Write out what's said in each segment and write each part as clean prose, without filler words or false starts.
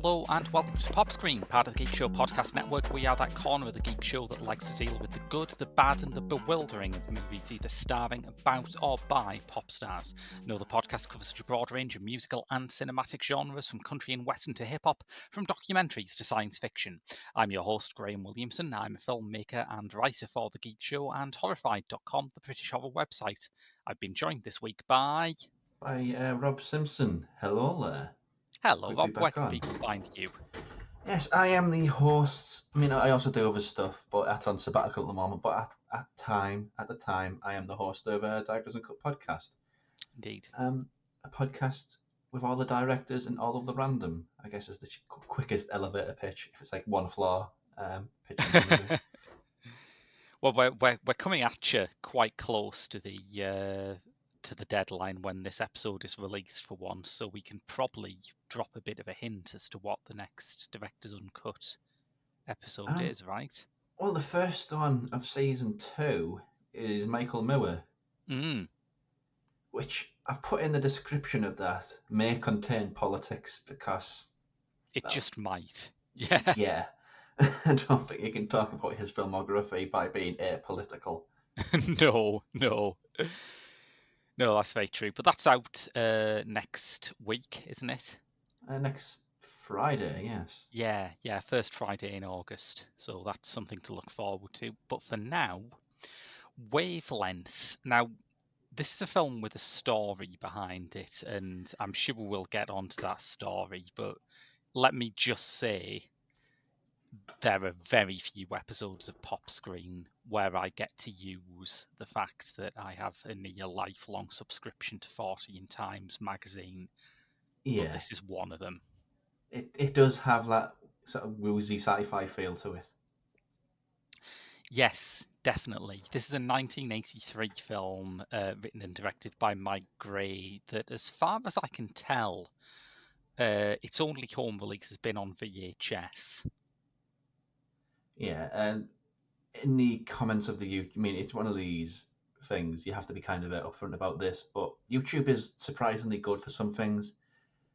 Hello and welcome to Pop Screen, part of the Geek Show podcast network. We are that corner of the Geek Show that likes to deal with the good, the bad and the bewildering of movies either starring, about or by pop stars. No, the podcast covers such a broad range of musical and cinematic genres, from country and western to hip-hop, from documentaries to science fiction. I'm your host, Graham Williamson. I'm a filmmaker and writer for the Geek Show and Horrified.com, the British horror website. I've been joined this week by Rob Simpson. Hello there. Hello, Good to Rob. be Where back can on. people find you? Yes, I am the host. I mean, I also do other stuff, but that's on sabbatical at the moment. But at the time, I am the host of Directors and Cut podcast. Indeed. A podcast with all the directors and all of the random. I guess is the quickest elevator pitch. If it's like one floor, pitching the movie. Well, we're coming at you quite close to the deadline when this episode is released for once, so we can probably drop a bit of a hint as to what the next Directors Uncut episode is, right? Well, the first one of season 2 is Michael Moore, which I've put in the description of that may contain politics because it just might. Yeah. Yeah. I don't think you can talk about his filmography by being apolitical. No, that's very true. But that's out next week, isn't it? Next Friday, yes. Yeah, first Friday in August. So that's something to look forward to. But for now, Wavelength. Now, this is a film with a story behind it, and I'm sure we'll get onto that story, but let me just say there are very few episodes of Pop Screen where I get to use the fact that I have a near lifelong subscription to 14 Times magazine. Yeah. But this is one of them. It does have that sort of woozy sci-fi feel to it. Yes, definitely. This is a 1983 film written and directed by Mike Gray that, as far as I can tell, its only home release has been on VHS. Yeah, and in the comments of I mean, it's one of these things, you have to be kind of upfront about this, but YouTube is surprisingly good for some things.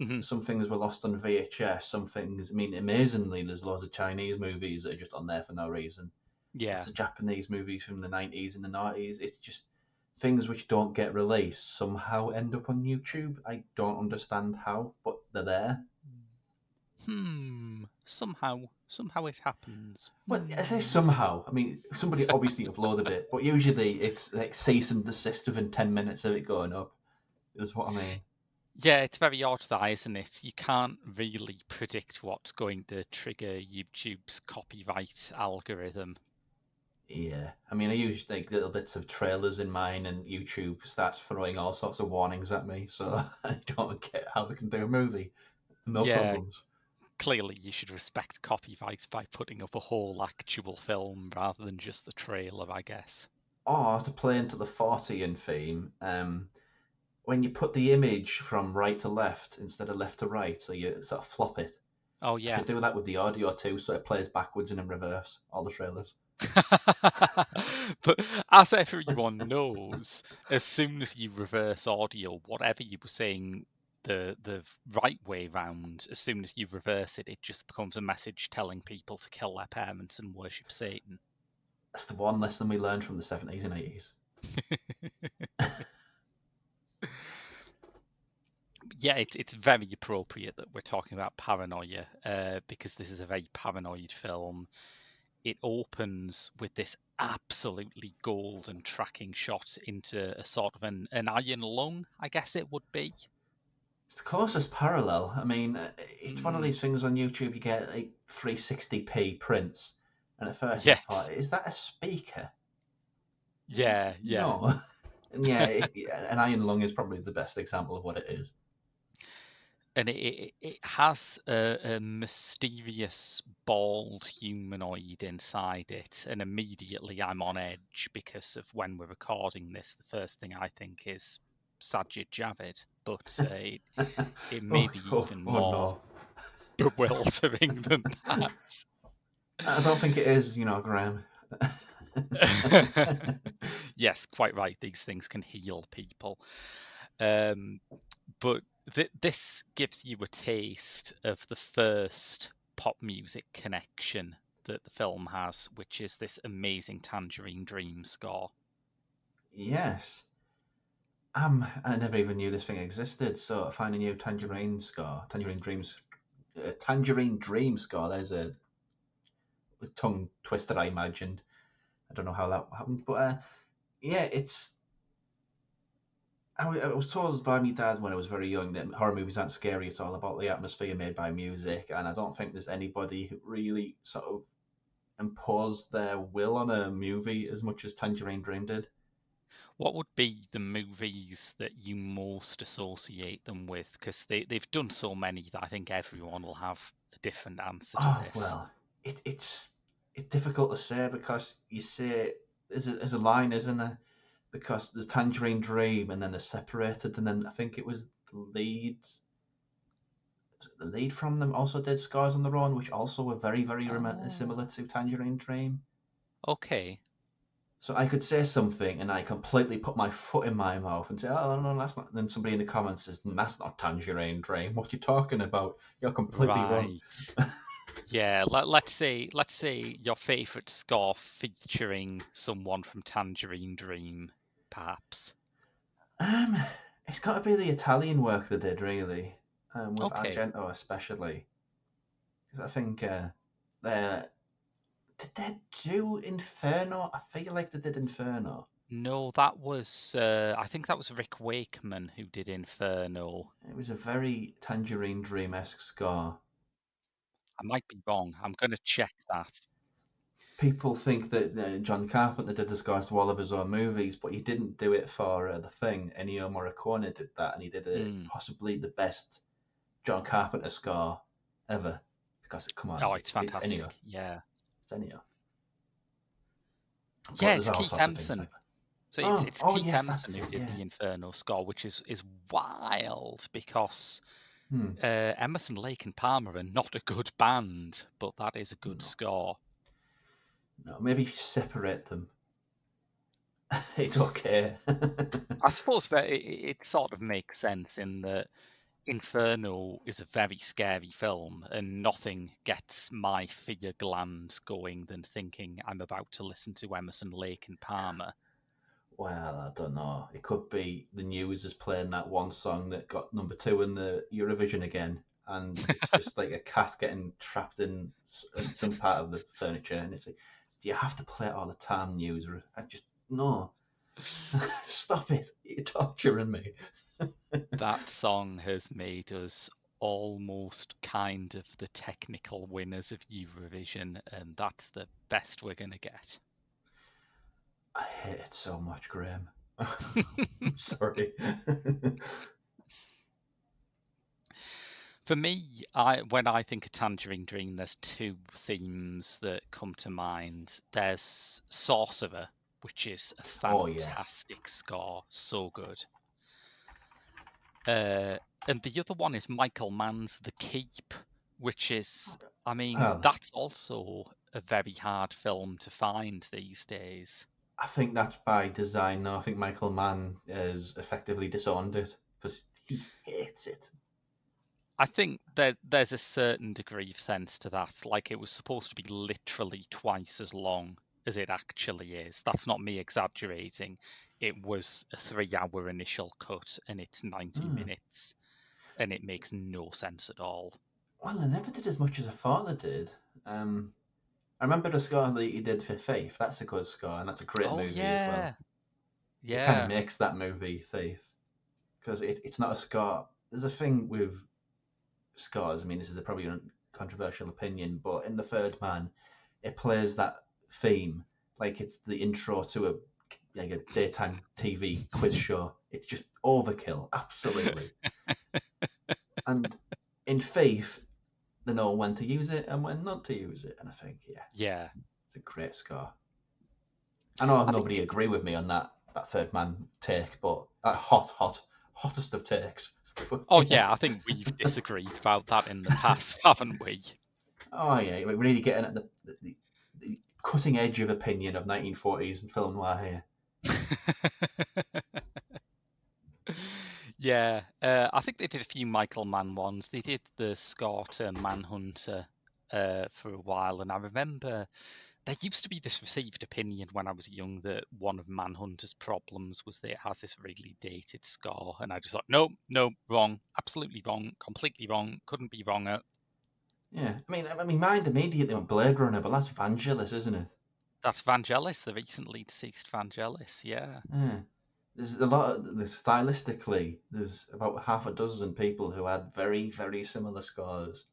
Mm-hmm. Some things were lost on VHS, some things, I mean, amazingly, there's loads of Chinese movies that are just on there for no reason. Yeah. Lots of Japanese movies from the 90s and the 90s. It's just things which don't get released somehow end up on YouTube. I don't understand how, but they're there. Somehow it happens. Well, I say somehow. I mean, somebody obviously uploaded it, but usually it's like cease and desist within 10 minutes of it going up, is what I mean. Yeah, it's very odd that, isn't it? You can't really predict what's going to trigger YouTube's copyright algorithm. Yeah, I mean, I use like little bits of trailers in mine, and YouTube starts throwing all sorts of warnings at me, so I don't get how they can do a movie. No problems. Clearly, you should respect copyright by putting up a whole actual film rather than just the trailer, I guess. Or to play into the Fortean theme, when you put the image from right to left instead of left to right, so you sort of flop it. Oh, yeah. I should do that with the audio too, so it plays backwards and in reverse, all the trailers. But as everyone knows, as soon as you reverse audio, whatever you were saying the right way round, as soon as you reverse it, it just becomes a message telling people to kill their parents and worship Satan. That's the one lesson we learned from the 70s and 80s. Yeah, it's very appropriate that we're talking about paranoia, because this is a very paranoid film. It opens with this absolutely golden tracking shot into a sort of an iron lung, I guess it would be. It's the closest parallel. I mean, it's one of these things on YouTube, you get like 360p prints, and at first I thought, is that a speaker? Yeah. No. And yeah, an iron lung is probably the best example of what it is. And it has a mysterious bald humanoid inside it, and immediately I'm on edge because of when we're recording this. The first thing I think is Sajid Javid, but it may be even more bewildering than that. I don't think it is, Graham. Yes, quite right. These things can heal people. But This gives you a taste of the first pop music connection that the film has, which is this amazing Tangerine Dream score. Yes. I never even knew this thing existed. So I find a new Tangerine Dream score. There's a tongue twister, I imagined. I don't know how that happened, but yeah, it's. I was told by my dad when I was very young that horror movies aren't scary. It's all about the atmosphere made by music, and I don't think there's anybody who really sort of imposed their will on a movie as much as Tangerine Dream did. What would be the movies that you most associate them with? Because they've done so many that I think everyone will have a different answer to Oh this. well, it's difficult to say because you say there's a line, isn't there? Because there's Tangerine Dream and then they're separated, and then I think it was the lead from them also did Scars on the Run, which also were very Oh, similar to Tangerine Dream. okay. So I could say something and I completely put my foot in my mouth and say, "Oh no, that's not." And then somebody in the comments says, "That's not Tangerine Dream. What are you talking about? You're completely wrong." Right. Yeah, let's say your favorite score featuring someone from Tangerine Dream, perhaps. Um, it's got to be the Italian work they did, really, with Okay. Argento especially, because I think they did they do Inferno. I feel like they did Inferno. No, I think that was Rick Wakeman who did Inferno. It was a very Tangerine Dream-esque score. I might be wrong. I'm going to check that. People think that John Carpenter did the scores to all of his own movies, but he didn't do it for The Thing. Ennio Morricone did that, and he did Mm. possibly the best John Carpenter score ever. Because come on, Oh, it's it's Ennio, fantastic. Yeah. it's Ennio. But Yeah, there's it's all Keith sorts of things Emerson. like that. So it's Oh, it's oh Keith yes, Emerson that's who it. did Yeah. the Inferno score, which is wild because Hmm. Emerson, Lake and Palmer are not a good band, but that is a good No, score. no. Maybe if you separate them, it's okay. I suppose that it sort of makes sense in that Inferno is a very scary film, and nothing gets my fear glands going than thinking I'm about to listen to Emerson, Lake and Palmer. Well, I don't know. It could be the news is playing that one song that got number 2 in the Eurovision again, and it's just like a cat getting trapped in some part of the furniture, and it's like, do you have to play it all the time, news? Or I just no, stop it! You're torturing me. That song has made us almost kind of the technical winners of Eurovision, and that's the best we're going to get. I hate it so much, Graham. Sorry. For me, when I think of Tangerine Dream, there's two themes that come to mind. There's Sorcerer, which is a Oh yes. fantastic score, so good. Uh, and the other one is Michael Mann's The Keep, which is, I mean, Well, that's also a very hard film to find these days. I think that's by design. Though I think Michael Mann has effectively disowned it because he hates it. I think that there's a certain degree of sense to that. Like, it was supposed to be literally twice as long as it actually is. That's not me exaggerating. It was a 3 hour initial cut and it's 90 Hmm. minutes and it makes no sense at all. Well, they never did as much as I thought they did. I remember the score that he did for Faith. That's a good score, and that's a great Oh, movie as well. yeah. It kind of Yeah. makes that movie Faith because it's not a score. There's a thing with scores. I mean, this is probably a controversial opinion, but in The Third Man, it plays that theme like it's the intro to a daytime TV quiz show. It's just overkill, absolutely. And in Faith, they know when to use it and when not to use it. And I think, yeah, Yeah. it's a great score. I know I think nobody agree with me on that Third Man take, but that hottest of takes. Oh, yeah, I think we've disagreed about that in the past, haven't we? Oh yeah, we're really getting at the cutting edge of opinion of 1940s and film noir here. Yeah, I think they did a few Michael Mann ones. They did the Scott Manhunter for a while, and I remember there used to be this received opinion when I was young that one of Manhunter's problems was that it has this really dated score, and I just thought, no, no, wrong, absolutely wrong, completely wrong, couldn't be wronger. Yeah, I mean, mind immediately went Blade Runner, but that's Vangelis, isn't it? That's Vangelis, the recently deceased Vangelis, yeah. Yeah. There's a lot stylistically, there's about half a dozen people who had very, very similar scores.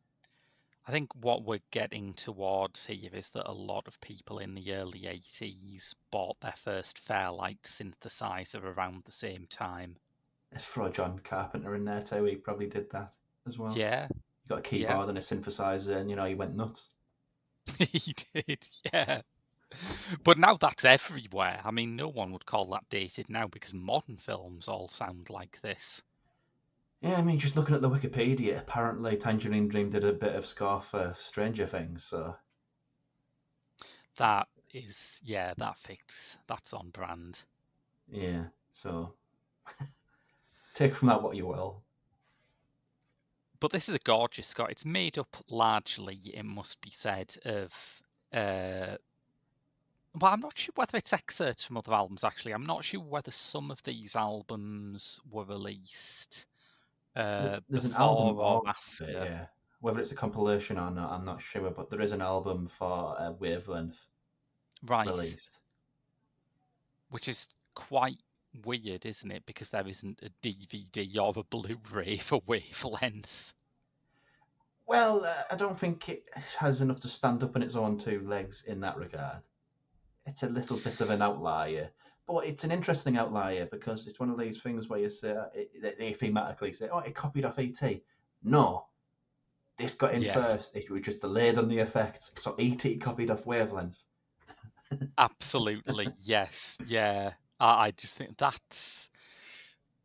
I think what we're getting towards here is that a lot of people in the early 80s bought their first Fairlight synthesizer around the same time. Let's throw John Carpenter in there too. He probably did that as well. Yeah, He got a yeah, keyboard and a synthesizer, and he went nuts. he did, yeah. But now that's everywhere. I mean, no one would call that dated now because modern films all sound like this. Yeah, I mean, just looking at the Wikipedia, apparently Tangerine Dream did a bit of score for Stranger Things, so That is, yeah, that fits. That's on brand. yeah. So take from that what you will. But this is a gorgeous score. It's made up largely, it must be said, of well, I'm not sure whether it's excerpts from other albums, actually. I'm not sure whether some of these albums were released There's an album before or of it, after. yeah. Whether it's a compilation or not, I'm not sure, but there is an album for Wavelength Right. released. Which is quite weird, isn't it? Because there isn't a DVD or a Blu-ray for Wavelength. Well, I don't think it has enough to stand up on its own two legs in that regard. It's a little bit of an outlier, but it's an interesting outlier because it's one of these things where you say they thematically say, "Oh, it copied off ET." No, this got in Yeah, first. It was just delayed on the effect, so ET copied off Wavelength. absolutely. Yes. Yeah. I just think that's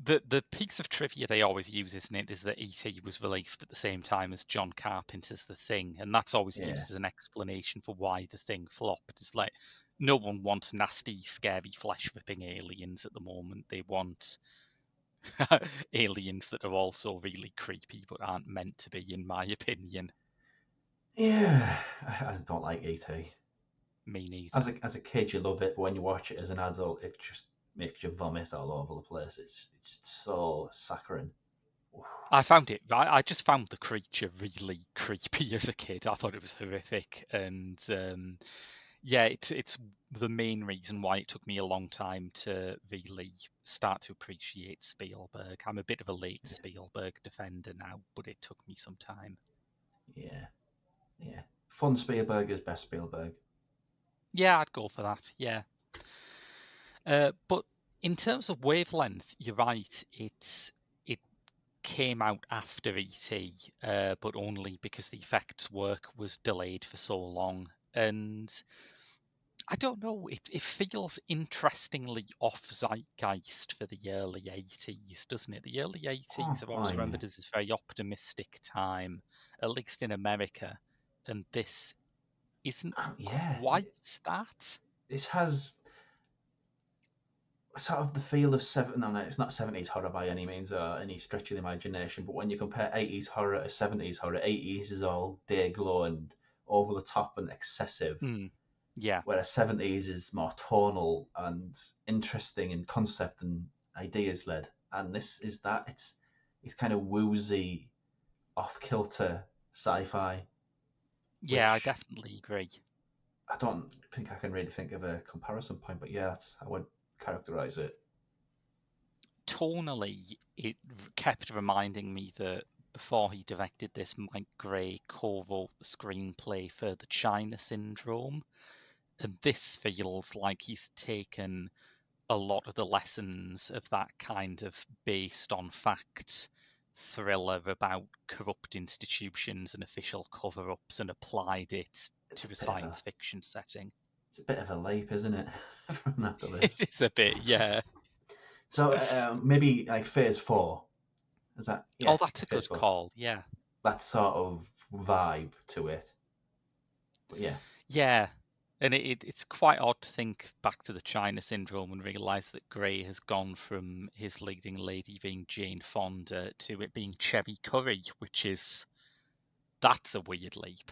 the piece of trivia they always use, isn't it? Is that E.T. was released at the same time as John Carpenter's The Thing, and that's always Yeah, used as an explanation for why The Thing flopped. It's like no one wants nasty, scary, flesh-ripping aliens at the moment. They want aliens that are also really creepy but aren't meant to be, in my opinion. yeah. I don't like ET. Me As neither. a kid, you love it, but when you watch it as an adult, it just makes you vomit all over the place. It's just so saccharine. I found it. I just found the creature really creepy as a kid. I thought it was horrific, and yeah, it's the main reason why it took me a long time to really start to appreciate Spielberg. I'm a bit of a late Spielberg defender now, but it took me some time. Yeah, yeah. Fun Spielberg is best Spielberg. Yeah, I'd go for that. Yeah. But in terms of Wavelength, you're right. It came out after ET, but only because the effects work was delayed for so long. And I don't know, it feels interestingly off zeitgeist for the early 80s, doesn't it? The early 80s Oh, are oh always yeah. remembered as this very optimistic time, at least in America, and this isn't Yeah. quite that. This has sort of the feel of seven. No, no, it's not 70s horror by any means or any stretch of the imagination. But when you compare 80s horror to 70s horror, 80s is all day glow and over the top and excessive, Hmm. Yeah. whereas 70s is more tonal and interesting in concept and ideas led. And this is that. It's kind of woozy, off kilter sci-fi, Yeah, I which definitely agree. I don't think I can really think of a comparison point. But yeah, that's how I would characterize it. Tonally, it kept reminding me that before he directed this, Mike Gray co-wrote the screenplay for The China Syndrome, and this feels like he's taken a lot of the lessons of that kind of based on fact thriller about corrupt institutions and official cover-ups and applied it It's to a a bit of a science fiction setting. it's a bit of a leap, isn't it, from that to It this? is a bit, yeah. So maybe like Phase Four. Is that Oh, yeah? that's a Phase good Four. call. Yeah. That sort of vibe to it. But yeah, Yeah. And it's quite odd to think back to the China Syndrome and realise that Gray has gone from his leading lady being Jane Fonda to it being Cherie Currie, that's a weird leap.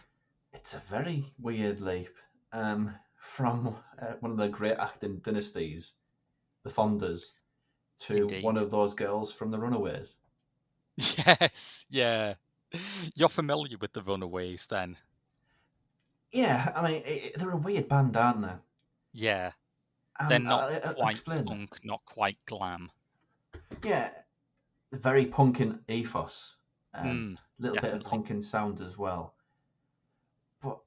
It's a very weird leap from one of the great acting dynasties, the Fondas, to one Indeed. of those girls from the Runaways. Yes, yeah. You're familiar with the Runaways then? Yeah, I mean, they're a weird band, aren't they? Yeah. They're And not I'll quite explain that. punk, not quite glam. Yeah, very punk in ethos, a little bit of Definitely. punk in sound as well. But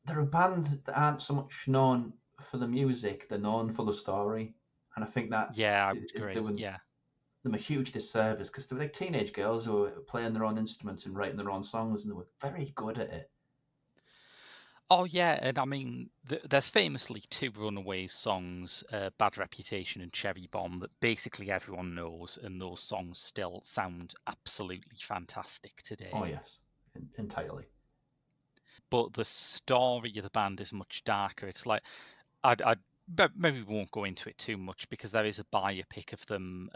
they're a band that aren't so much known for the music; they're known for the story, and I think that Yeah, I would is agree. doing Yeah. them a huge disservice because they were like teenage girls who were playing their own instruments and writing their own songs, and they were very good at it. Oh yeah, and I mean, there's famously two Runaways songs, "Bad Reputation" and "Cherry Bomb," that basically everyone knows, and those songs still sound absolutely fantastic Oh today. yes, entirely. But the story of the band is much darker. It's like maybe we won't go into it too much because there is a biopic of them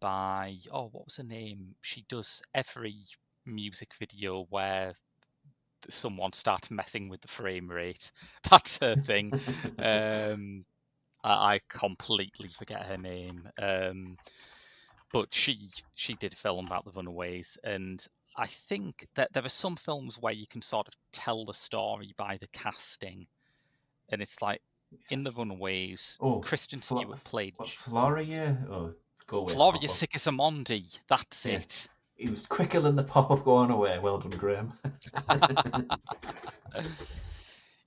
by what was her name? She does every music video where someone starts messing with the frame rate. That's her thing. Um, I completely forget her name. But she did a film about the Runaways, and I think that there are some films where you can sort of tell the story by the casting, and it's like in the Yes. Runaways, Oh, Kristen Stewart played what Floria? Oh, go away, Floria pop up. Sigismondi. That's Yeah, it. he was quicker than the pop up going away. Well done, Graham.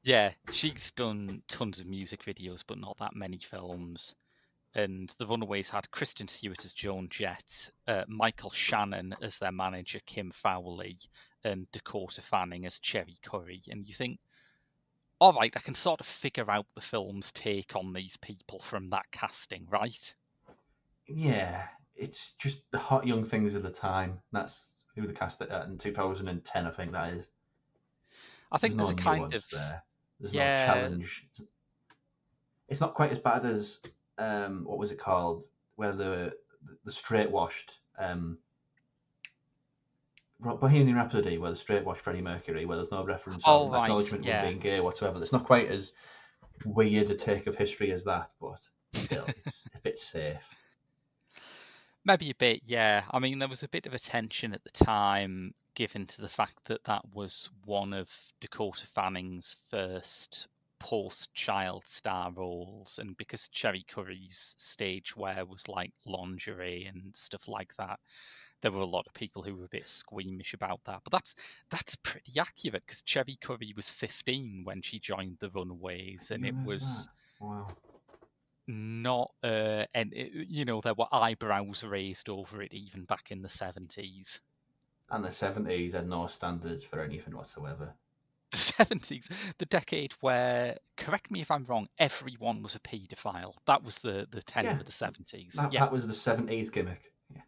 Yeah, she's done tons of music videos, but not that many films. And the Runaways had Kristen Stewart as Joan Jett, Michael Shannon as their manager Kim Fowley, and Dakota Fanning as Cherie Currie. And you think, all right, I can sort of figure out the film's take on these people from that casting, right? Yeah, it's just the hot young things of the time. That's who they cast it at in 2010, I think that is. I There's think there's no a kind of nuance there. There's no yeah. challenge. It's not quite as bad as what was it called, where the straight washed Bohemian Rhapsody, where the straight washed Freddie Mercury, where there's no reference All or right, acknowledgement of him yeah. being gay whatsoever. It's not quite as weird a take of history as that, but still, it's a bit safe. Maybe a bit, yeah. I mean, there was a bit of attention at the time given to the fact that that was one of Dakota Fanning's first post-child star roles, and because Cherie Currie's stage wear was like lingerie and stuff like that, there were a lot of people who were a bit squeamish about that. But that's pretty accurate because Cherie Currie was 15 when she joined the Runaways, and it When was that? was Wow. not and there were eyebrows raised over it even back in the 70s. And the 70s had no standards for anything whatsoever. The 70s, the decade where, correct me if I'm wrong, everyone was a paedophile. That was the tenor Yeah, of the 70s. that, Yeah. that was the 70s gimmick. Yeah.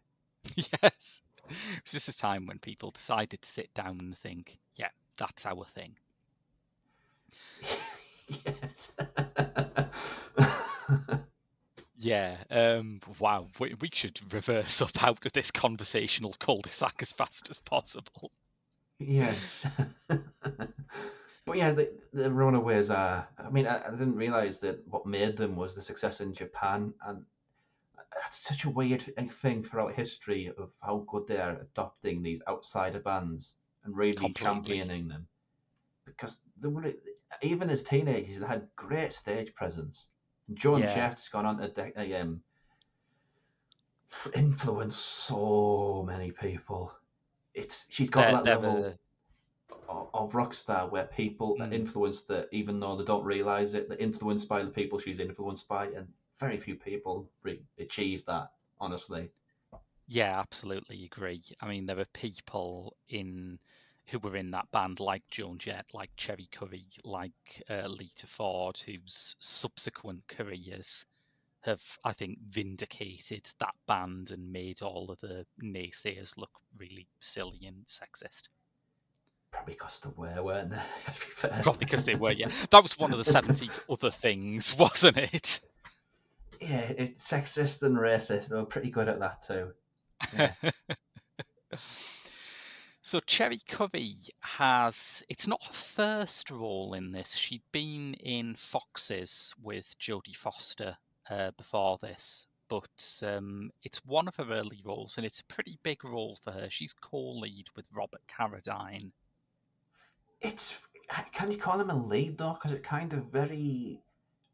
Yes. It was just a time when people decided to sit down and think, yeah, that's our thing. Yes. Yeah. Wow. We should reverse up out of this conversational cul-de-sac as fast as possible. Yes. But yeah, the Runaways are. I mean, I didn't realize that what made them was the success in Japan, and that's such a weird thing throughout history of how good they are adopting these outsider bands and really Completely. championing them. Because they were, even as teenagers, they had great stage presence. Joan Yeah. Jett's gone on to influence so many people. She's got There, that there level were. of rock star where people are Mm, influenced that even though they don't realize it, they're influenced by the people she's influenced by, and very few people achieve that. Honestly, yeah, absolutely agree. I mean, there were people in who were in that band like Joan Jett, like Cherie Currie, like Lita Ford, whose subsequent careers have, I think, vindicated that band and made all of the naysayers look really silly and sexist. Probably because they were, weren't they? To be fair. Probably because they were, yeah. That was one of the 70s other things, wasn't it? Yeah, it's sexist and racist. They were pretty good at that too. Yeah. So Cherie Currie it's not her first role in this. She'd been in Foxes with Jodie Foster before this, but it's one of her early roles, and it's a pretty big role for her. She's co-lead with Robert Carradine. Can you call him a lead though? Because it's kind of very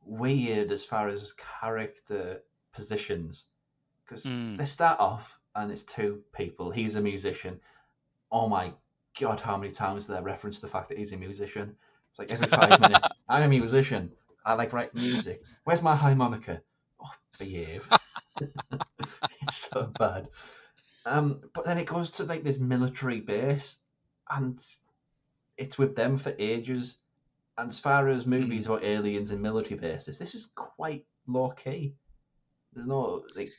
weird as far as character positions. Because they start off and it's two people. He's a musician. Oh my god, how many times they reference the fact that he's a musician? It's like every 5 minutes. I'm a musician. I like writing music. Where's my harmonica? Oh, behave. It's so bad. But then it goes to like this military base, and it's with them for ages. And as far as movies about aliens and military bases, this is quite low key. There's no like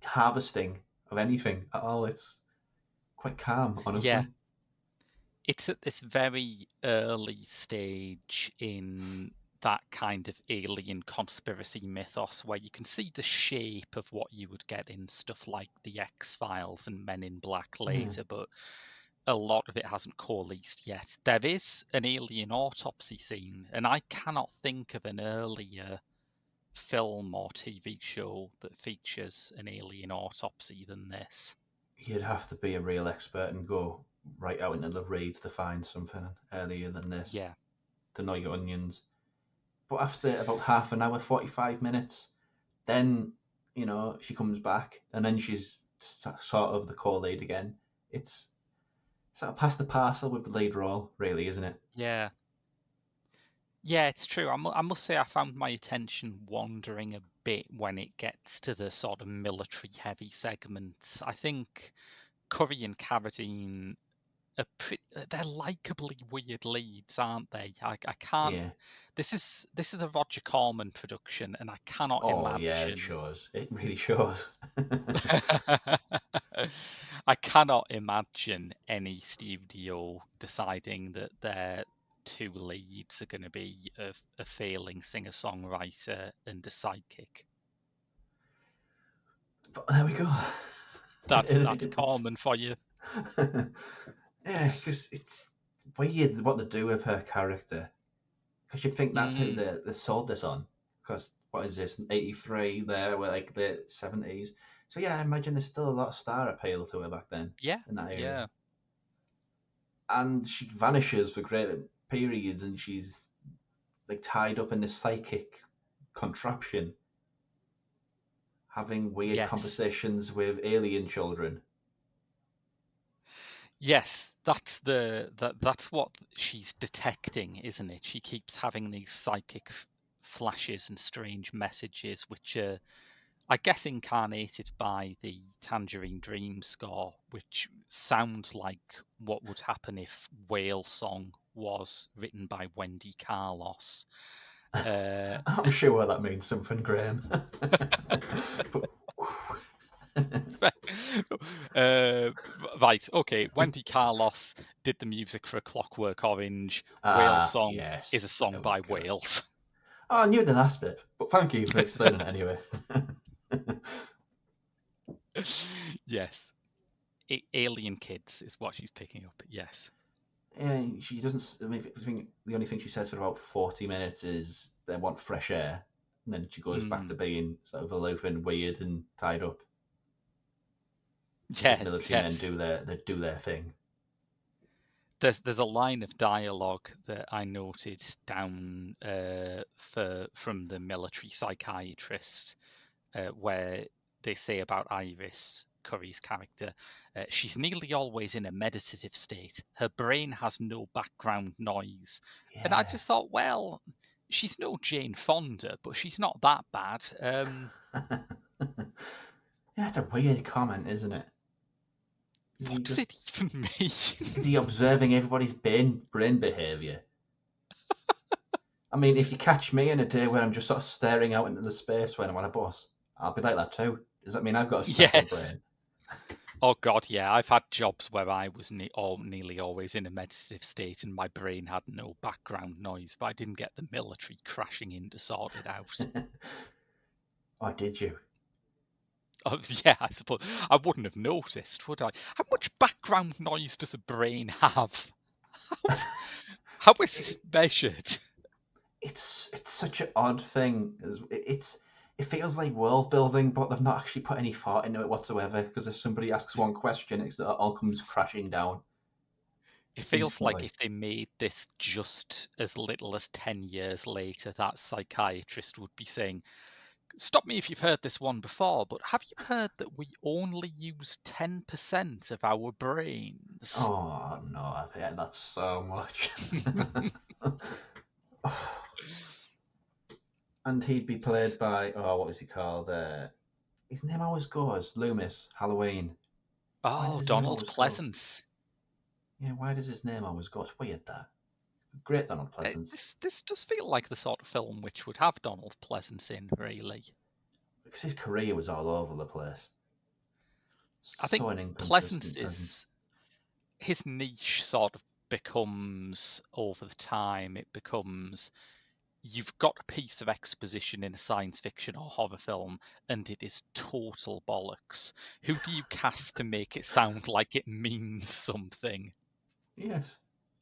harvesting of anything at all. It's quite calm, honestly. Yeah. It's at this very early stage in that kind of alien conspiracy mythos where you can see the shape of what you would get in stuff like The X-Files and Men in Black later, but a lot of it hasn't coalesced yet. There is an alien autopsy scene, and I cannot think of an earlier film or TV show that features an alien autopsy than this. You'd have to be a real expert and go right out into the reeds to find something earlier than this. Yeah. To know your onions. But after about half an hour, 45 minutes, then, she comes back and then she's sort of the co-lead again. It's sort of past the parcel with the lead role, really, isn't it? Yeah. Yeah, it's true. I must say I found my attention wandering a bit when it gets to the sort of military-heavy segments. I think Currie and Carradine they're likably weird leads, aren't they? I can't. Yeah. This is a Roger Corman production, and I cannot Oh, yeah, it imagine. shows. It really shows. I cannot imagine any studio deciding that their two leads are going to be a failing singer-songwriter and a sidekick. But there we go. That's Corman for you. Yeah, because it's weird what they do with her character. Because you'd think that's who they sold this on. Because what is this, 83 there, we're like the 70s. So yeah, I imagine there's still a lot of star appeal to her back then. Yeah, in that area. yeah. And she vanishes for great periods, and she's like tied up in this psychic contraption, having weird conversations with alien children. Yes, that's what she's detecting, isn't it? She keeps having these psychic flashes and strange messages, which are, I guess, incarnated by the Tangerine Dream score, which sounds like what would happen if Whale Song was written by Wendy Carlos. I'm sure that means something, Graham. Right, okay. Wendy Carlos did the music for A Clockwork Orange. Whale Song is a song by Whales. Oh, I knew the last bit, but thank you for explaining it anyway. Yes. Alien Kids is what she's picking up, yes. Yeah, she doesn't. I think the only thing she says for about 40 minutes is they want fresh air, and then she goes back to being sort of aloof and weird and tied up. Yeah, military men do their thing. There's a line of dialogue that I noted down from the military psychiatrist where they say about Iris, Currie's character, she's nearly always in a meditative state. Her brain has no background noise. Yeah. And I just thought, well, she's no Jane Fonda, but she's not that bad. Yeah, it's a weird comment, isn't it? What does it even mean? Is he observing everybody's brain behaviour? I mean, if you catch me in a day where I'm just sort of staring out into the space when I'm on a bus, I'll be like that too. Does that mean I've got a special brain? Oh God, yeah. I've had jobs where I was nearly always in a meditative state and my brain had no background noise, but I didn't get the military crashing in to sort it out. Or did you? Oh, yeah, I suppose I wouldn't have noticed, would I? How much background noise does a brain have? How, how is this It, measured? it's such an odd thing. It feels like world building, but they've not actually put any thought into it whatsoever. Because if somebody asks one question, it all comes crashing down It feels like instantly. if they made this just as little as 10 years later, that psychiatrist would be saying, stop me if you've heard this one before, but have you heard that we only use 10% of our brains? Oh no, I've heard that so much. And he'd be played by, oh, what was he called? His name always goes Loomis, Halloween. Why does Oh, his name Donald always go? Pleasance. Yeah, why does his name always go? It's weird that. Great Donald Pleasance. This does feel like the sort of film which would have Donald Pleasance in, really. Because his career was all over the place. I think So an Pleasance inconsistent presence. is his niche sort of becomes over the time, it becomes you've got a piece of exposition in a science fiction or horror film and it is total bollocks. Who do you cast to make it sound like it means something? Yes,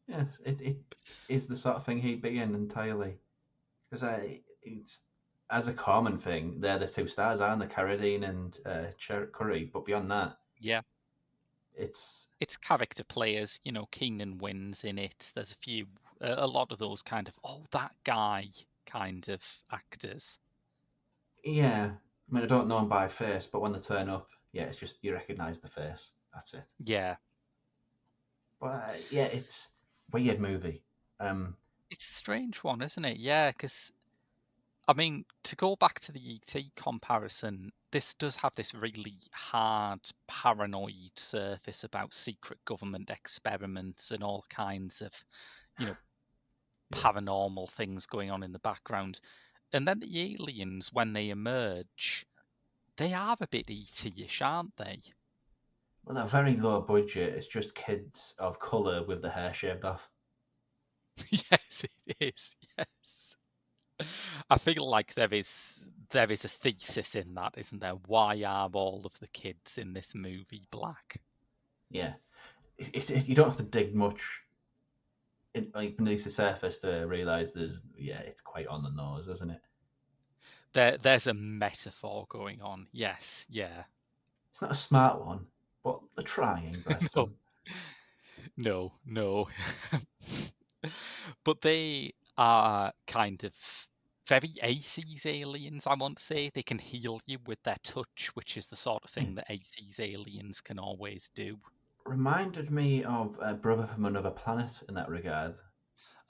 yes, it is the sort of thing he'd be in entirely. Because it's as a common thing, they're the two stars, aren't they? Carradine and Currie. But beyond that, Yeah, it's it's character players. Keenan wins in it. There's a lot of those kind of that guy kind of actors. yeah. I mean, I don't know them by face, but when they turn up, yeah, it's just you recognise the face. That's it. Yeah, But yeah, it's weird movie. Um, it's a strange one, isn't it? Yeah, because I mean, to go back to the ET comparison, this does have this really hard, paranoid surface about secret government experiments and all kinds of, you know, yeah. paranormal things going on in the background. And then the aliens, when they emerge, they are a bit ET-ish, aren't they? Well, they're very low budget. It's just kids of colour with the hair shaved off. Yes, it is. Yes. I feel like there is a thesis in that, isn't there? Why are all of the kids in this movie black? Yeah, you don't have to dig much like beneath the surface to realise it's quite on the nose, isn't it? There's a metaphor going on. Yes, yeah. It's not a smart one, but they're trying, bless No, them. no. But they are kind of very AC's aliens, I want to say. They can heal you with their touch, which is the sort of Yeah. thing that AC's aliens can always do. Reminded me of a Brother from Another Planet in that regard.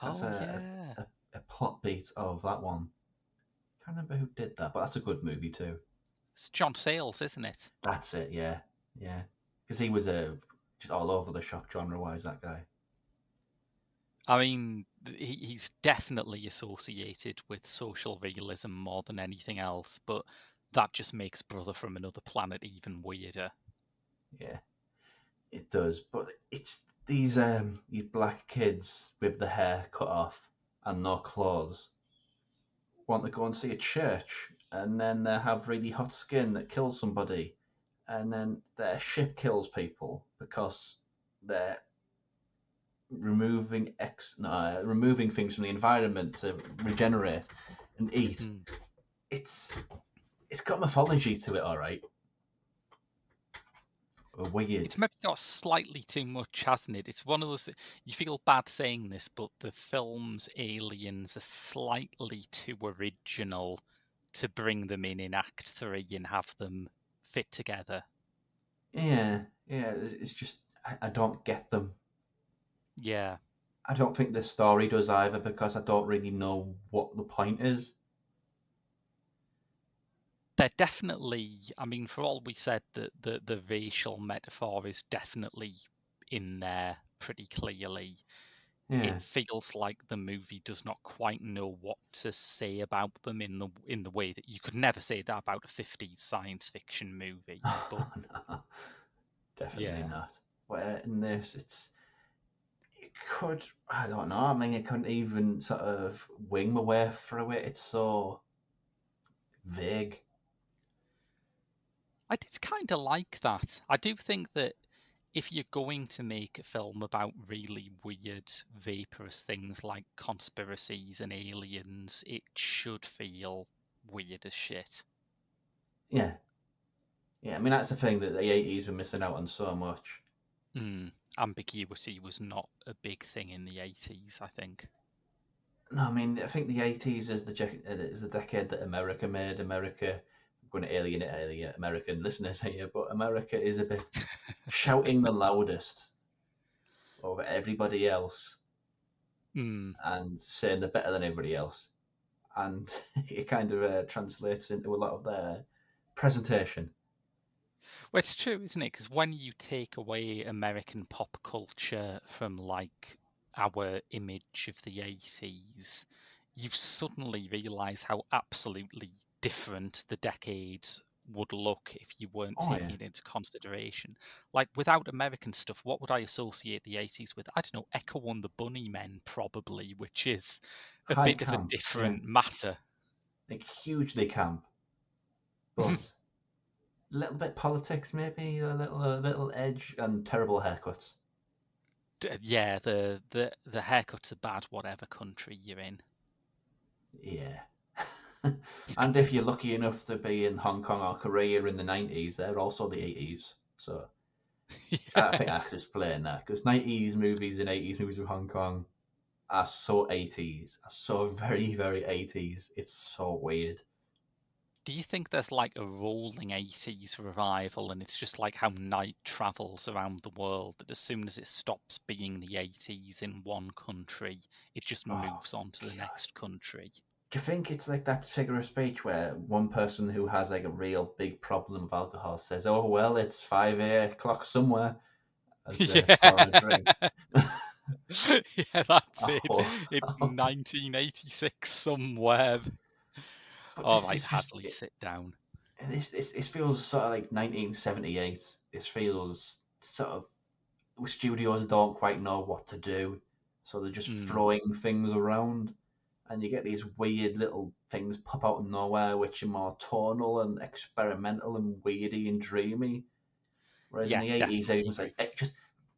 That's Oh, yeah. a plot beat of that one. Can't remember who did that, but that's a good movie too. It's John Sayles, isn't it? That's it, yeah, yeah. Because he was just all over the shop genre-wise. That guy. I mean, he's definitely associated with social realism more than anything else, but that just makes Brother from Another Planet even weirder. Yeah, it does. But it's these black kids with the hair cut off and no clothes want to go and see a church, and then they have really hot skin that kills somebody, and then their ship kills people because they're removing things from the environment to regenerate and eat. Mm. It's it's got mythology to it, all right. Weird. It's maybe got slightly too much, hasn't it? It's one of those. You feel bad saying this, but the film's aliens are slightly too original to bring them in Act Three and have them fit together. Yeah, yeah. It's just I don't get them. Yeah, I don't think the story does either because I don't really know what the point is. they're definitely. I mean, for all we said, the racial metaphor is definitely in there pretty clearly. It Yeah. feels like the movie does not quite know what to say about them in the way that you could never say that about a 50s science fiction movie. But No. definitely Yeah. not. Where in this, it could, I don't know. I mean, it couldn't even sort of wing my way through it. It's so vague. I did kind of like that. I do think that if you're going to make a film about really weird, vaporous things like conspiracies and aliens, it should feel weird as shit. Yeah, yeah. I mean, that's the thing that the '80s were missing out on so much. Ambiguity was not a big thing in the 80s, I think. No, I mean, I think the '80s is the decade that America made America. I'm going to alienate American listeners here, but America is a bit shouting the loudest over everybody else Mm. and saying they're better than everybody else, and it kind of translates into a lot of their presentation. Well, it's true, isn't it? Because when you take away American pop culture from like our image of the 80s, you suddenly realise how absolutely different the decade would look if you weren't Oh yeah, taking it into consideration. Like without American stuff, what would I associate the 80s with? I don't know, Echo and the Bunnymen, probably, which is a high bit of a camp, yeah, different matter. like hugely camp, but a little bit politics maybe, a little edge and terrible haircuts. Yeah, the haircuts are bad, whatever country you're in. Yeah. And if you're lucky enough to be in Hong Kong or Korea in the '90s, they're also the '80s. So I think I have Yes. to explain that because '90s movies and '80s movies of Hong Kong are so '80s, are so very, very '80s. It's so weird. Do you think there's like a rolling 80s revival and it's just like how night travels around the world that as soon as it stops being the 80s in one country, it just Oh, moves on to the God. next country? Do you think it's like that figure of speech where one person who has like a real big problem with alcohol says, "Oh well, it's 5 o'clock somewhere," as they Yeah. pour a drink? Yeah, that's it. Oh, It's 1986 somewhere. but All this right, is just Hadley, sit down. this feels sort of like 1978. This feels sort of studios don't quite know what to do, so they're just Mm. throwing things around, and you get these weird little things pop out of nowhere, which are more tonal and experimental and weirdy and dreamy. Whereas in Yeah, the '80s, definitely everyone's like agree. just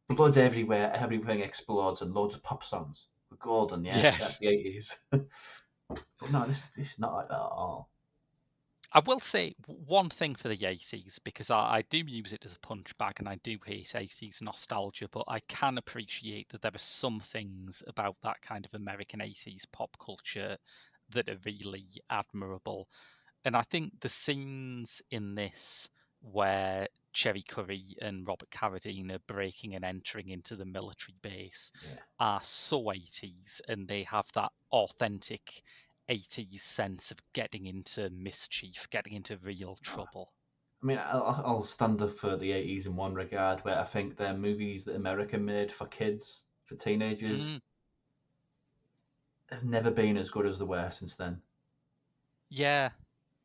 blood everywhere, everything explodes, and loads of pop songs. We're golden, yeah, that's Yes. the '80s. But no, this is not like that at all. I will say one thing for the 80s because I do use it as a punch bag and I do hate 80s nostalgia, but I can appreciate that there are some things about that kind of American 80s pop culture that are really admirable. And I think the scenes in this where Cherie Currie and Robert Carradine are breaking and entering into the military base Yeah. are so 80s and they have that authentic 80s sense of getting into mischief, getting into real trouble. I mean, I'll stand up for the '80s in one regard, where I think they're movies that America made for kids, for teenagers, Mm, have never been as good as they were since then. yeah,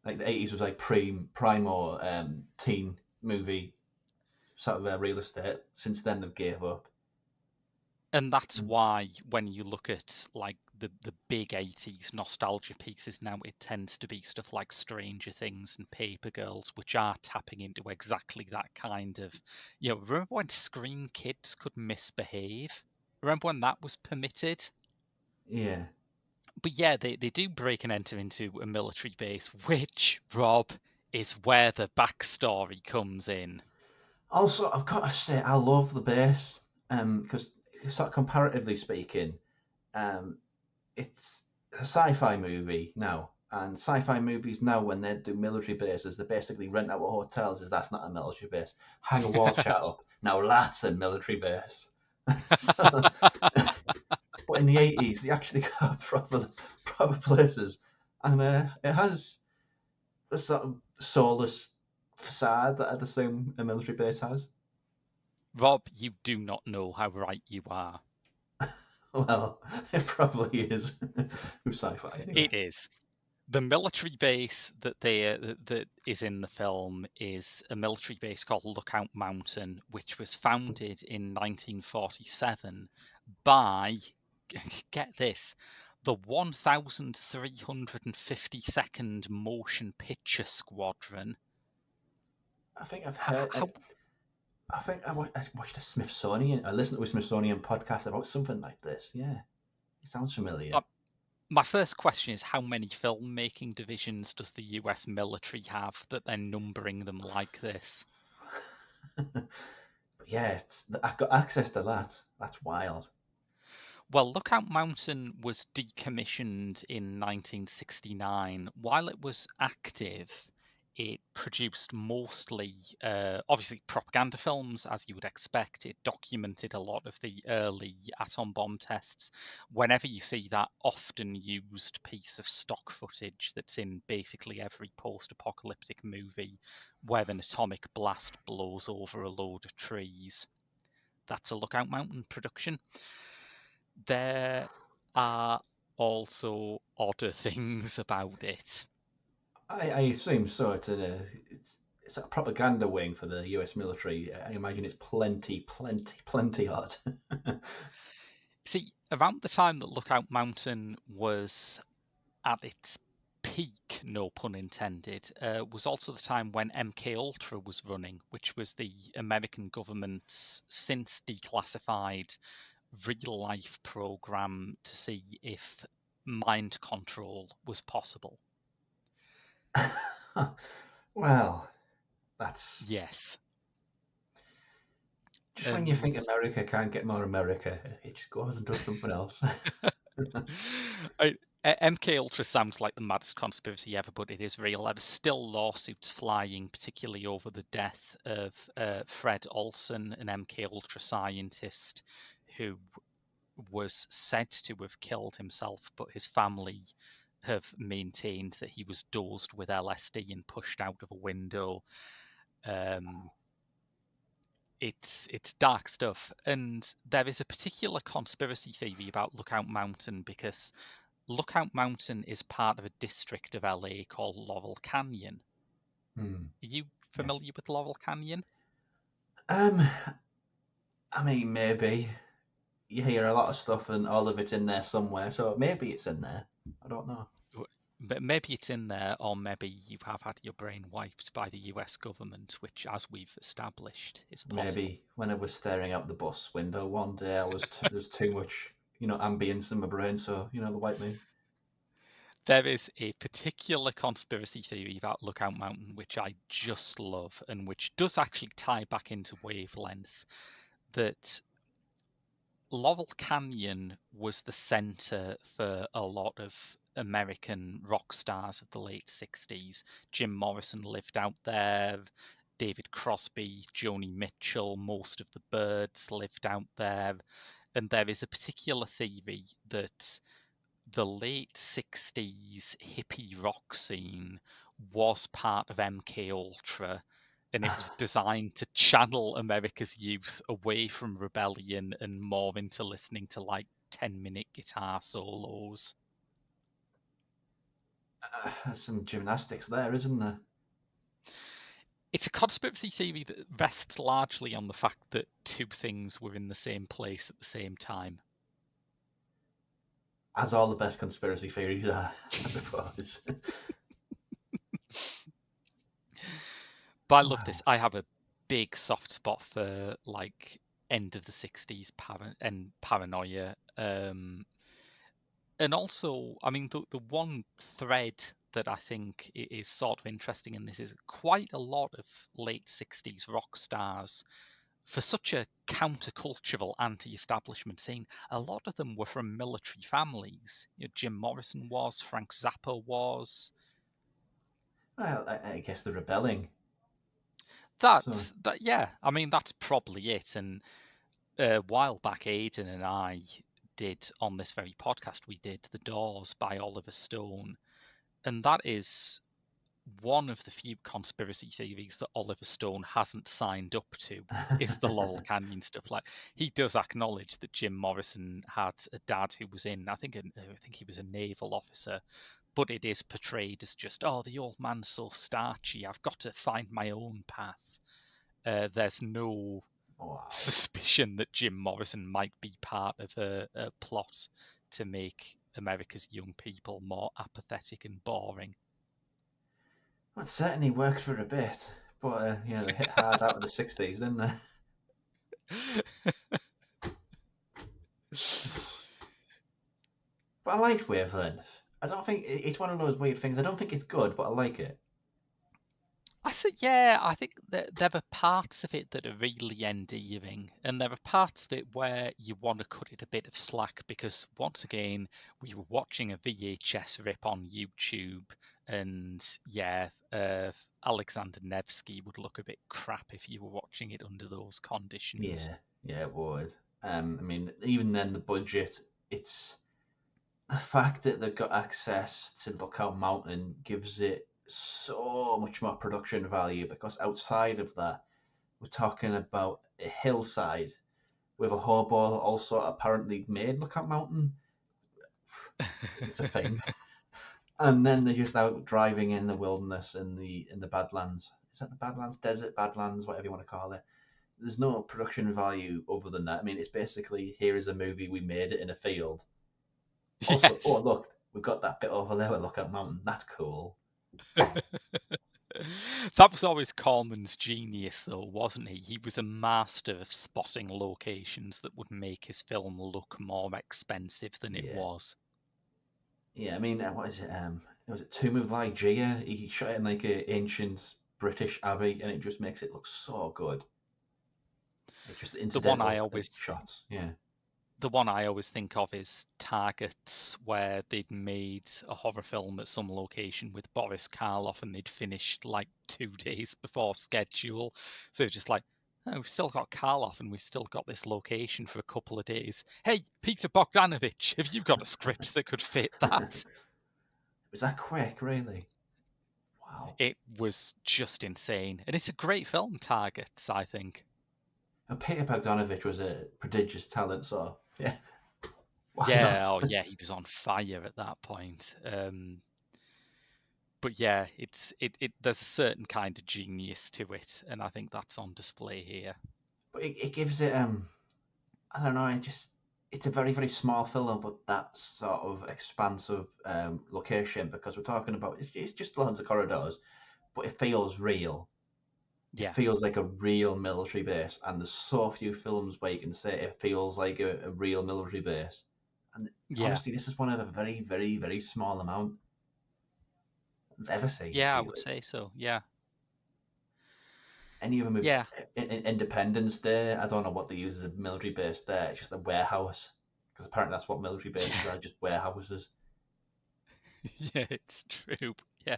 Like the '80s was like primo teen movie sort of real estate. Since then, they've gave up. and that's Mm. why when you look at like the big 80s nostalgia pieces now, it tends to be stuff like Stranger Things and Paper Girls, which are tapping into exactly that kind of, remember when Screen Kids could misbehave? Remember when that was permitted? Yeah. But yeah, they do break and enter into a military base, which, Rob, is where the backstory comes in. Also, I've got to say, I love the bass, because sort of comparatively speaking, um, it's a sci-fi movie now, and sci-fi movies now, when they do military bases, they basically rent out hotels. As that's not a military base. Hang a war chat up. Now that's a military base. So, but in the '80s, they actually got proper places, and it has the sort of soulless facade that I'd assume a military base has. Rob, you do not know how right you are. Well, it probably is. Who's sci-fi anyway? It is. The military base that is in the film is a military base called Lookout Mountain, which was founded in 1947 by, get this, the 1,352nd Motion Picture Squadron. I think I've How, heard. how I think I watched a Smithsonian. I listened to a Smithsonian podcast about something like this. Yeah, it sounds familiar. My first question is, how many filmmaking divisions does the US military have that they're numbering them like this? But yeah, I've got access to that. That's wild. Well, Lookout Mountain was decommissioned in 1969. While it was active, it produced mostly, obviously, propaganda films, as you would expect. It documented a lot of the early atom bomb tests. Whenever you see that often used piece of stock footage that's in basically every post apocalyptic movie where an atomic blast blows over a load of trees, that's a Lookout Mountain production. There are also odder things about it. I assume so. It's a propaganda wing for the U.S. military. I imagine it's plenty hot. See, around the time that Lookout Mountain was at its peak, no pun intended, was also the time when MK Ultra was running, which was the American government's since declassified real life program to see if mind control was possible. Well, that's Yes. just when you And think America can't get more America, it just goes and does something else. I, MK Ultra sounds like the maddest conspiracy ever, but it is real. There are still lawsuits flying, particularly over the death of Fred Olson, an MK Ultra scientist who was said to have killed himself, but his family have maintained that he was dosed with LSD and pushed out of a window. Um, it's dark stuff, and there is a particular conspiracy theory about Lookout Mountain because Lookout Mountain is part of a district of LA called Laurel Canyon. Hmm, Are you yes. familiar with Laurel Canyon? Um, I mean, maybe you hear a lot of stuff and all of it's in there somewhere, so maybe it's in there. I don't know. But maybe it's in there, or maybe you have had your brain wiped by the US government, which, as we've established, is possible. Maybe when I was staring out the bus window one day, there's too much, ambience in my brain, so the white me. There is a particular conspiracy theory about Lookout Mountain which I just love, and which does actually tie back into Wavelength, that Laurel Canyon was the center for a lot of American rock stars of the late 60s. Jim Morrison lived out there, David Crosby, Joni Mitchell, most of the Byrds lived out there. And there is a particular theory that the late 60s hippie rock scene was part of MK Ultra, and it was designed to channel America's youth away from rebellion and more into listening to like 10-minute guitar solos. There's some gymnastics there, isn't there? It's a conspiracy theory that rests largely on the fact that two things were in the same place at the same time. As all the best conspiracy theories are, I suppose. But I love this. Wow. I have a big soft spot for like end of the 60s and paranoia. And also, I mean, the one thread that I think is sort of interesting in this is quite a lot of late 60s rock stars, for such a countercultural anti-establishment scene, a lot of them were from military families. Jim Morrison was, Frank Zappa was. Well, I guess they're rebelling. So, Yeah, I mean, that's probably it. And a while back, Aidan and I did on this very podcast, we did The Doors by Oliver Stone. And that is one of the few conspiracy theories that Oliver Stone hasn't signed up to, is the Laurel Canyon stuff. Like, he does acknowledge that Jim Morrison had a dad who was in, I think he was a naval officer, but it is portrayed as just, oh, the old man's so starchy, I've got to find my own path. There's no Wow. suspicion that Jim Morrison might be part of a plot to make America's young people more apathetic and boring. Well, it certainly worked for a bit, but yeah, they hit hard out of the 60s, didn't they? But I liked Wavelength. I don't think it's one of those weird things. I don't think it's good, but I like it. I think that there are parts of it that are really endearing, and there are parts of it where you want to cut it a bit of slack because, once again, we were watching a VHS rip on YouTube, and Alexander Nevsky would look a bit crap if you were watching it under those conditions. Yeah, it would. I mean, even then, the budget, it's the fact that they've got access to Lookout Mountain gives it so much more production value because outside of that, we're talking about a hillside with a hobo also apparently made Lookout Mountain. It's a thing. And then they're just out driving in the wilderness in the Badlands. Is that the Badlands? Desert Badlands, whatever you want to call it. There's no production value other than that. I mean, it's basically here is a movie, we made it in a field. Also, oh Yes. look, we've got that bit over there with Lookout Mountain. That's cool. That was always Corman's genius, though, wasn't he? He was a master of spotting locations that would make his film look more expensive than it Yeah, was. yeah. I mean, what is it? Was it Tomb of Lygia? He shot it in like an ancient British abbey, and it just makes it look so good. Like just The one I incidental always shots. Yeah. the one I always think of is Targets, where they'd made a horror film at some location with Boris Karloff, and they'd finished like 2 days before schedule. So just like, oh, we've still got Karloff, and we've still got this location for a couple of days. Hey, Peter Bogdanovich, have you got a script that could fit that? Was that quick? Really? Wow. It was just insane, and it's a great film, Targets, I think. And Peter Bogdanovich was a prodigious talent, so yeah, why Yeah, not? oh yeah, he was on fire at that point. But yeah, there's a certain kind of genius to it, and I think that's on display here. But it gives it I don't know. It's a very very small film, but that sort of expansive location because we're talking about it's just loads of corridors, but it feels real. It Yeah, feels like a real military base, and there's so few films where you can say it feels like a real military base. And yeah, honestly, this is one of a very very very small amount I've ever seen. yeah, I would Really, say so. Yeah, any of them with yeah, Independence Day, I don't know what they use as a military base there. It's just a warehouse because apparently that's what military bases yeah, are, just warehouses. yeah. It's true. Yeah,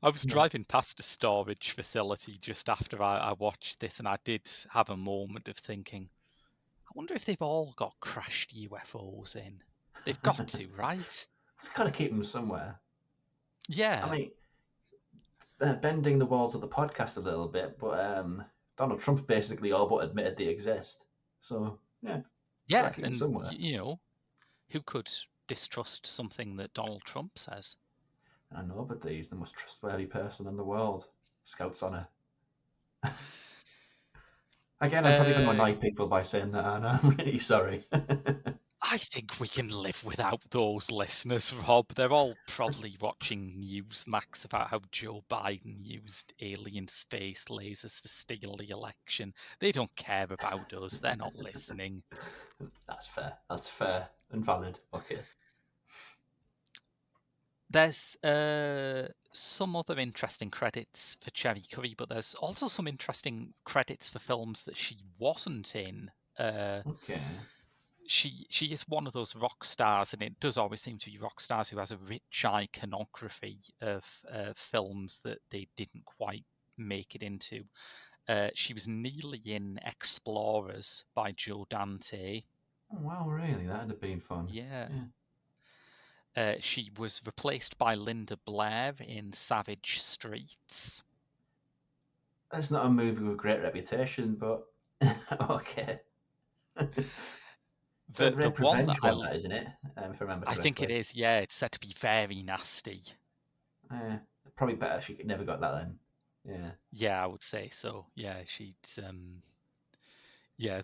I was Yeah. driving past a storage facility just after I watched this, and I did have a moment of thinking, I wonder if they've all got crashed UFOs in. They've got to, right? We've got to keep them somewhere. I Yeah, mean, bending the walls of the podcast a little bit, but Donald Trump basically all but admitted they exist. So, yeah, got to yeah, keep them and somewhere. who could distrust something that Donald Trump says? I know, but he's the most trustworthy person in the world. Scouts honor. Again, I'm probably going to Uh, annoy people by saying that, and I'm really sorry. I think we can live without those listeners, Rob. They're all probably watching Newsmax about how Joe Biden used alien space lasers to steal the election. They don't care about us. They're not listening. That's fair. That's fair and valid. Okay. There's some other interesting credits for Cherie Currie, but there's also some interesting credits for films that she wasn't in. Uh, Okay. she is one of those rock stars, and it does always seem to be rock stars who has a rich iconography of films that they didn't quite make it into. She was nearly in Explorers by Joe Dante. Oh, wow, really? That'd have been fun. Yeah. Yeah. She was replaced by Linda Blair in Savage Streets. It's not a movie with great reputation, but okay. It's a The Red one that Revenge one, that isn't it? If I remember I think it correctly. is, yeah, it's said to be very nasty. Eh, probably better she never got that then. Yeah. Yeah, I would say so. Yeah, yeah,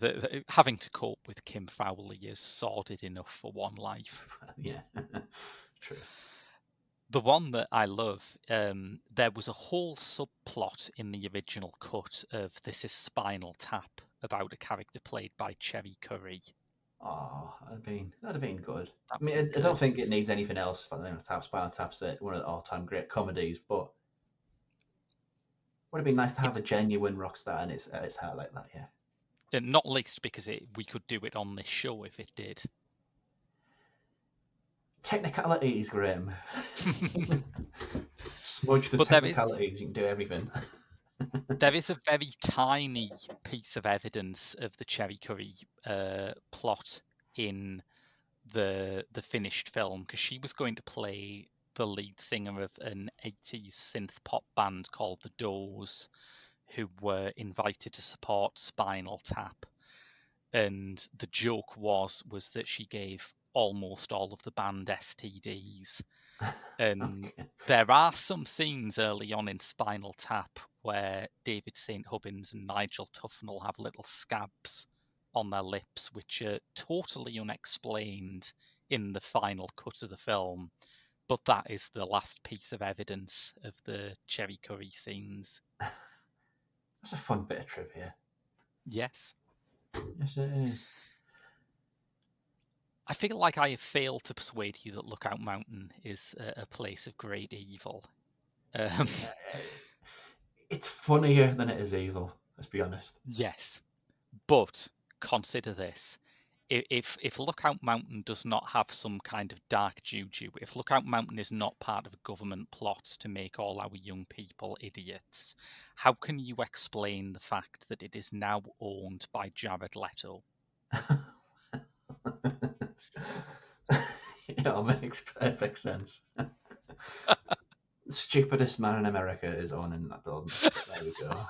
having to cope with Kim Fowley is sordid enough for one life. Yeah. True. The one that I love, there was a whole subplot in the original cut of This Is Spinal Tap about a character played by Cherie Currie. Oh, that'd have been good. That I mean, would be I don't good. think it needs anything else. Like, Spinal Tap's one of the all-time great comedies, but would have been nice to It, have a genuine rock star in its heart like that. Yeah. and not least because we could do it on this show if it did. Technicalities, Graham. Smudge the But technicalities. You can do everything. there is a very tiny piece of evidence of the Cherie Currie plot in the finished film, because she was going to play the lead singer of an 80s synth pop band called The Doors, who were invited to support Spinal Tap. And the joke was that she gave almost all of the band STDs. And Okay. there are some scenes early on in Spinal Tap where David St. Hubbins and Nigel Tufnell have little scabs on their lips, which are totally unexplained in the final cut of the film. But that is the last piece of evidence of the Cherie Currie scenes. That's a fun bit of trivia. Yes. Yes, it is. I feel like I have failed to persuade you that Lookout Mountain is a place of great evil. It's funnier than it is evil. Let's be honest. Yes, but consider this. If Lookout Mountain does not have some kind of dark juju, if Lookout Mountain is not part of a government plot to make all our young people idiots, how can you explain the fact that it is now owned by Jared Leto? It all makes perfect sense. The stupidest man in America is owning that building. There we go.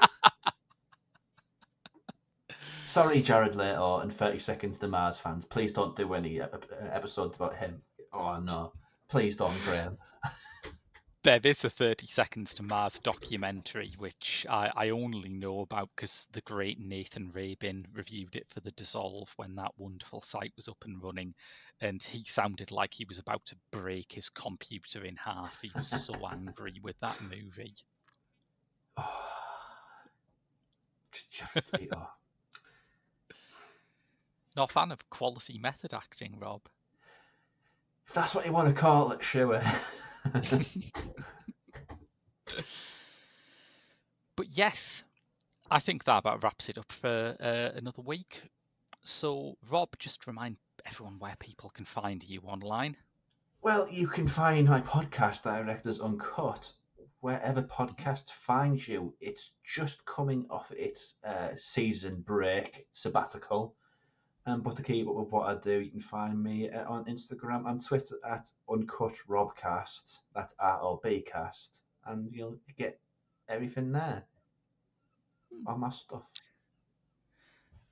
Sorry, Jared Leto and 30 Seconds to Mars fans. Please don't do any episodes about him. Oh, no. Please don't, Graham. There is a 30 Seconds to Mars documentary, which I only know about because the great Nathan Rabin reviewed it for The Dissolve when that wonderful site was up and running, and he sounded like he was about to break his computer in half. He was so angry with that movie. Oh, Jared Leto. Not a fan of quality method acting, Rob. If that's what you want to call it, sure. But yes, I think that about wraps it up for another week. So, Rob, just remind everyone where people can find you online. Well, you can find my podcast, Directors Uncut, wherever podcast finds you. It's just coming off its season break sabbatical. But to keep up with what I do, you can find me on Instagram and Twitter at UncutRobcast. That's ROBcast. And you'll get everything there. All my stuff.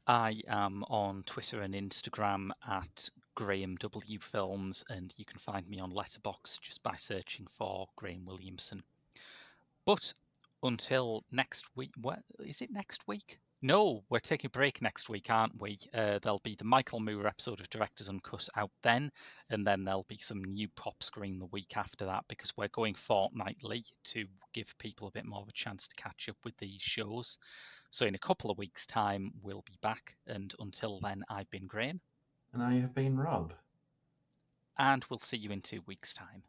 I am on Twitter and Instagram at Graham W Films, and you can find me on Letterboxd just by searching for Graham Williamson. But until next week, what is it next week? No, we're taking a break next week, aren't we? There'll be the Michael Moore episode of Directors Uncut out then, and then there'll be some new pop screen the week after that because we're going fortnightly to give people a bit more of a chance to catch up with these shows. So in a couple of weeks' time, we'll be back. And until then, I've been Graham. And I have been Rob. And we'll see you in 2 weeks' time.